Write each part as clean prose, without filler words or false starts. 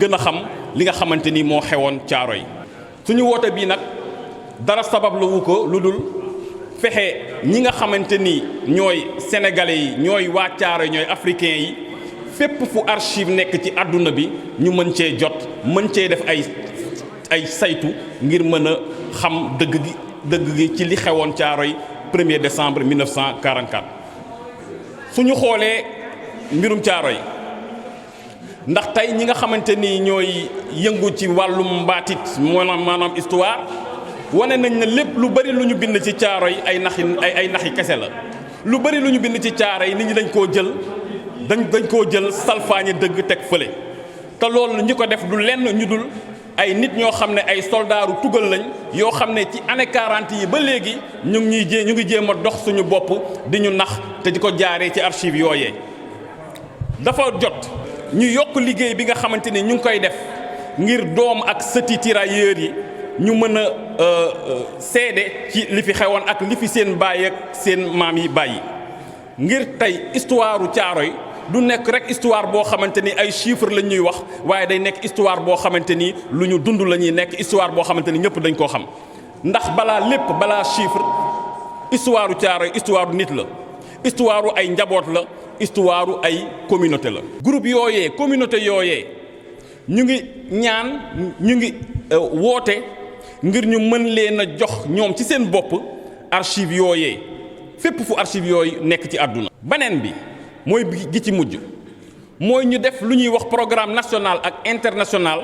gën a xam li nga xamante ni moo xewoon Caaroy suñu woote bii nag dara sabab la wu ko lu dul fexe ñi nga xamante ni ñooy sénégalais yi ñooy waa Caaroy ñooy africains yi fépp fu archive nekk ci àdduna bi ñu mën cee jot mën cee def ay saytu ngir mën a xam dëgg gi ci li xewoon Caaroy 1er décembre 1944 suñu xoolee mbirum Caaroy ndax tey ñi nga xamante ni ñooy yëngu ci wàllum mbaatit maanaam histoire wane nañ ne lépp lu bari lu ñu bind ci Caaroy ay naxi kese la lu bari lu ñu bind ci Caaroy nit ñi dañ koo jël salfaañe dëgg teg fële te loolu ñi ko def du lenn ñu dul ay nit ñoo xam ne ay soldaaru tugal lañ yoo xam ne ci année 40 yi ba léegi ñu ngi jéem a dox suñu bopp di ñu nax te di ko jaaree ci archive yooyee dafa jot ñu yokk liggéey bi nga xamante ni ñu ngi koy def ngir doom ak sëti tirailleurs yi ñu mën a seede ci li fi xewoon ak li fi seen baay ak seen maam yi bàyyi ngir tey histoire u Caaroy du nekk rek histoire boo xamante ni ay chiffres lañ ñuy wax waaye day nekk histoire boo xamante ni lu ñu dund la ñuy nekk histoire boo xamante ni ñëpp dañ koo xam ndax balaa chiffre histoire u Caaroy histoire nit la histoire u ay njaboot la histoire u ay communauté la. groupe yooyee communauté yooyee ñu ngi woote ngir ñu mën leen a jox ñoom ci seen bopp archive yooyee fépp fu archive yooyu nekk ci àdduna. beneen bi mooy gi ci mujj mooy ñu def lu ñuy wax programme national ak international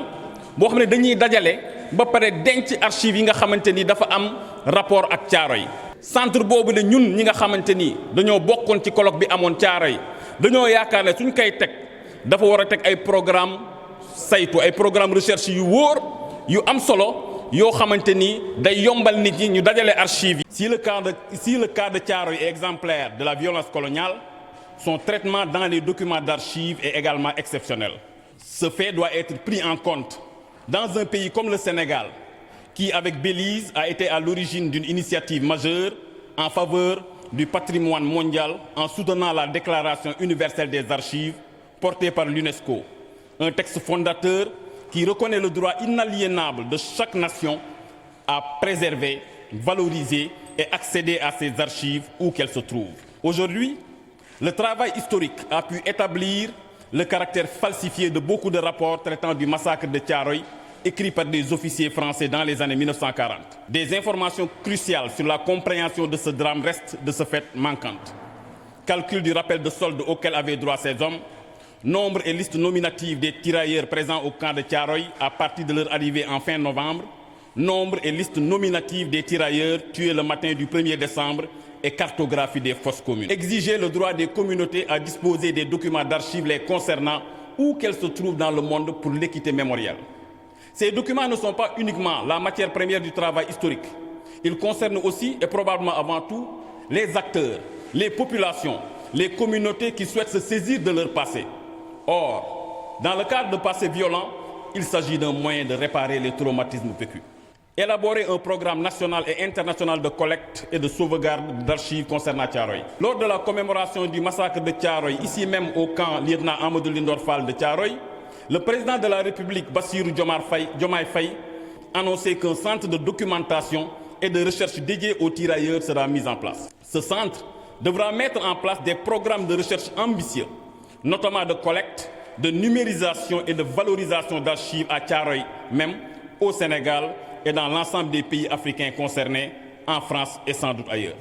boo xam ne dañuy dajale ba pare denc archive yi nga xamante ni dafa am rapport ak Caaroy centre boobu ne ñun ñi nga xamante ni dañoo bokkoon ci colloque bi amoon Caaroy dañoo yaakaar ne suñ koy teg dafa war a teg ay programme saytu ay programme recherche yu wóor yu am solo yoo xamante ni day yombal nit ñi ñu dajale archives yi. Si le cas de Caaroy est exemplaire de la violence coloniale, son traitement dans les documents d'archives est également exceptionnel. Ce fait doit être pris en compte dans un pays comme le Sénégal, qui, avec Belize, a été à l'origine d'une initiative majeure en faveur du patrimoine mondial en soutenant la Déclaration universelle des archives portée par l'UNESCO, un texte fondateur qui reconnaît le droit inaliénable de chaque nation à préserver, valoriser et accéder à ses archives où qu'elles se trouvent. Aujourd'hui, le travail historique a pu établir le caractère falsifié de beaucoup de rapports traitant du massacre de Caaroy écrits par des officiers français dans les années 1940. Des informations cruciales sur la compréhension de ce drame restent de ce fait manquantes. Calcul du rappel de solde auquel avaient droit ces hommes, nombre et liste nominative des tirailleurs présents au camp de Caaroy à partir de leur arrivée en fin novembre, nombre et liste nominative des tirailleurs tués le matin du 1er décembre et cartographie des fosses communes. Exiger le droit des communautés à disposer des documents d'archives les concernant où qu'elles se trouvent dans le monde pour l'équité mémorielle. Ces documents ne sont pas uniquement la matière première du travail historique. Ils concernent aussi et probablement avant tout les acteurs, les populations, les communautés qui souhaitent se saisir de leur passé. Or, dans le cadre de passés violents, il s'agit d'un moyen de réparer les traumatismes vécus. Élaborer un programme national et international de collecte et de sauvegarde d'archives concernant Caaroy. Lors de la commémoration du massacre de Caaroy, ici même au camp lieutenant Amadou Lindor Fall de Caaroy, le président de la République, Bassirou Diomaye Faye, annonçait qu'un centre de documentation et de recherche dédié aux tirailleurs sera mis en place. Ce centre devra mettre en place des programmes de recherche ambitieux, notamment de collecte, de numérisation et de valorisation d'archives à Caaroy, même au Sénégal et dans l'ensemble des pays africains concernés, en France et sans doute ailleurs.